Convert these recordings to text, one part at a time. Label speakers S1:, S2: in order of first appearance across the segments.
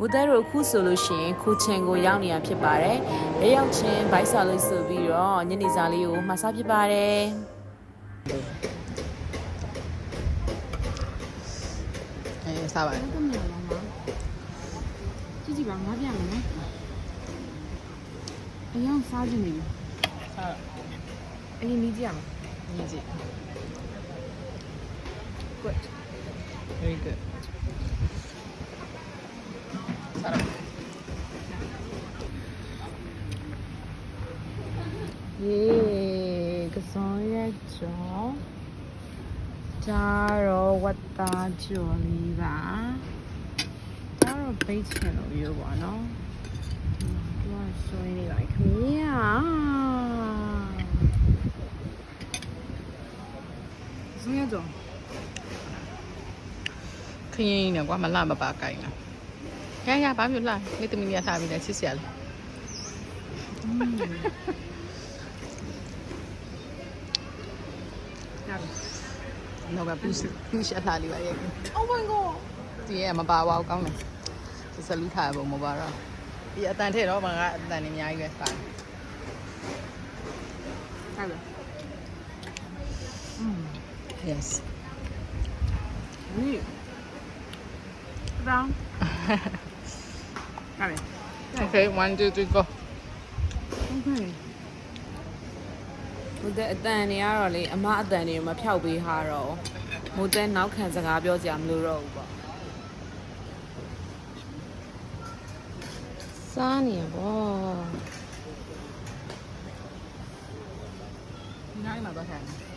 S1: မိုးတဲတို့အခုဆိုလို့ရှိရင်ခိုချင်ကိုရောက်နေရဖြစ်ပါတယ်။ရဲရောက်ချင်းဘိုက်စာလို့ဆိုပြီးတော့ညနေစာလေးကိုမှာစားဖြစ်ပါတယ်။
S2: စားပါ
S3: တော့မရလားမကြည့်ကြည့်ပါငါပြန်မယ်အရင်စားကြည့်နေပြီ
S2: စား
S3: အရင်ကြီးကြည့်ရမယ်
S2: ညီကြည့်
S3: good
S2: very good စားရ
S3: ယေကစောရဲ့ကျော်ဒါတော့ဝတ်သားကျော်လေးပါဒါတော့ပိတ်ချင်လို့ပြောပါနော်ဒီကဆွေးနေလိုက်ခင်ဗျာဆွေးရတော့
S2: ခင်းနေကွာမလှမပါကိုင်းလားရဘာဖြစ်လားနေသမီးရစားပြီးလဲချစ်စရာလေနောက်ကပူးရှာလာလေးပါရဲ့
S3: Oh my god
S2: ဒီရဲ့မပါပါဘူးကောင်းတယ်စလူးထားပုံမပါတော့ဒီအတန်ထဲတော့ဘာကအတန်နေအများကြီးပဲစား
S3: ဟုတ်တယ်
S2: yes
S3: นี่တောင်းဟုတ်တယ်
S2: okay 1 2 3 go
S3: okay
S1: မိုးတဲအတန်တွေကတော့လေအမအတန်တွေမဖြောက်ပေးဟာတော့မိုးတဲနောက်ခံစကားပြောကြမလို့တော့ဘူးပေါ့
S3: စားနေရဗော
S2: နိုင်မှာတော့ထိုင်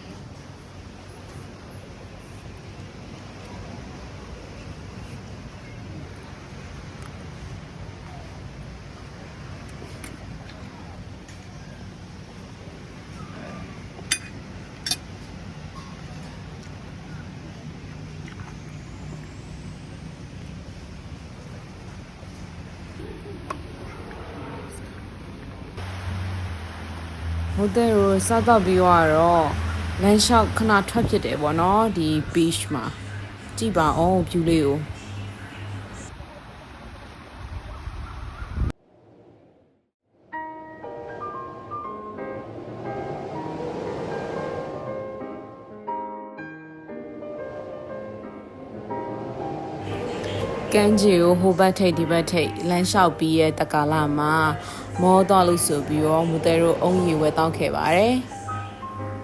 S1: မိုးတဲတို့စားတော့ပြီးတော့လမ်းလျှောက်ခဏထွက်ဖြစ်တယ်ပေါ့နော်ဒီ beach မှာကြည့်ပါအောင် view လေးကိုကမ်းခြေကိုဟိုဘက်ထိပ်ဒီဘက်ထိပ်လမ်းလျှောက်ပြီးရဲ့တက္ကလာမှာမောတော့လို့ဆိုပြီးတော့မူတဲတို့အုံရီဝဲတောက်ခဲ့ပါတယ်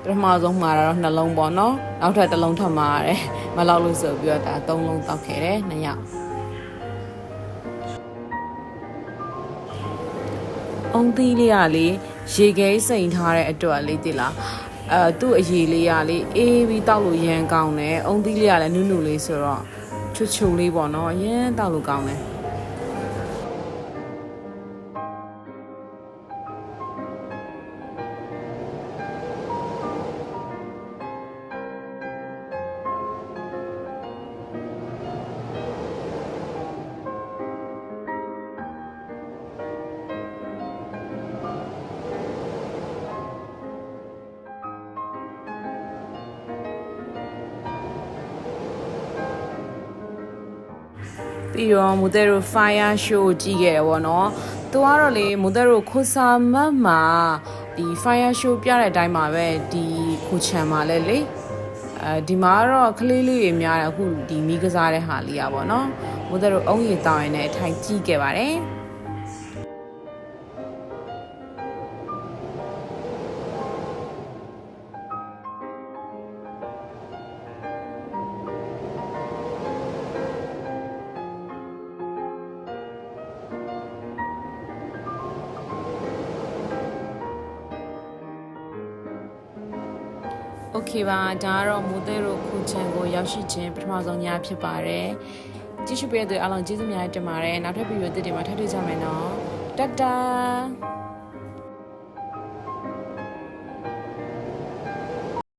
S1: ပထမဆုံးမှာတော့နှလုံးပေါ့နော်နောက်ထပ်တစ်လုံးထပ်မှာရတယ်မလောက်လို့ဆိုပြီးတော့ဒါသုံးလုံးတောက်ခဲ့တယ်နှစ်ယောက်အုံသီးလေးကလေရေခဲစိန်ထားတဲ့အတွက်လေးတိလားသူ့အရေလေးကလေအေးပြီးတောက်လို့ရမ်းကောင်းတယ်အုံသီးလေးကလည်းနုနုလေးဆိုတော့ချွတ်ချုံလေးပေါ့နော်အရင်တောက်လို့ကောင်းတယ်ပြီးတော့မူတဲတို့ fire show ကြည့်ခဲ့တယ်ပေါ့နော်သူကတော့လေမူတဲတို့ခိုဆာမတ်မှာဒီ fire show ပြတဲ့အတိုင်းမှာပဲဒီခိုချံမှာလဲလေဒီမှာကတော့ကလေးလေးတွေများတယ်အခုဒီမီးကစားတဲ့ဟာလေးอ่ะပေါ့နော်မူတဲတို့အုံးရီတောင်းရင်လည်းအထိုင်ကြည့်ခဲ့ပါတယ်โอเคပါဒါကတော့မိုးတဲတို့ခုချံကိုရောက်ရှိခြင်းပထမဆုံးညဖြစ်ပါတယ်ကြည့်ရှုပေးတဲ့အားလုံးကျေးဇူးများတင်ပါတယ်နောက်ထပ်ဗီဒီယိုသစ်တွေမှာထပ်တွေ့ကြမယ်နော်တတ်တာ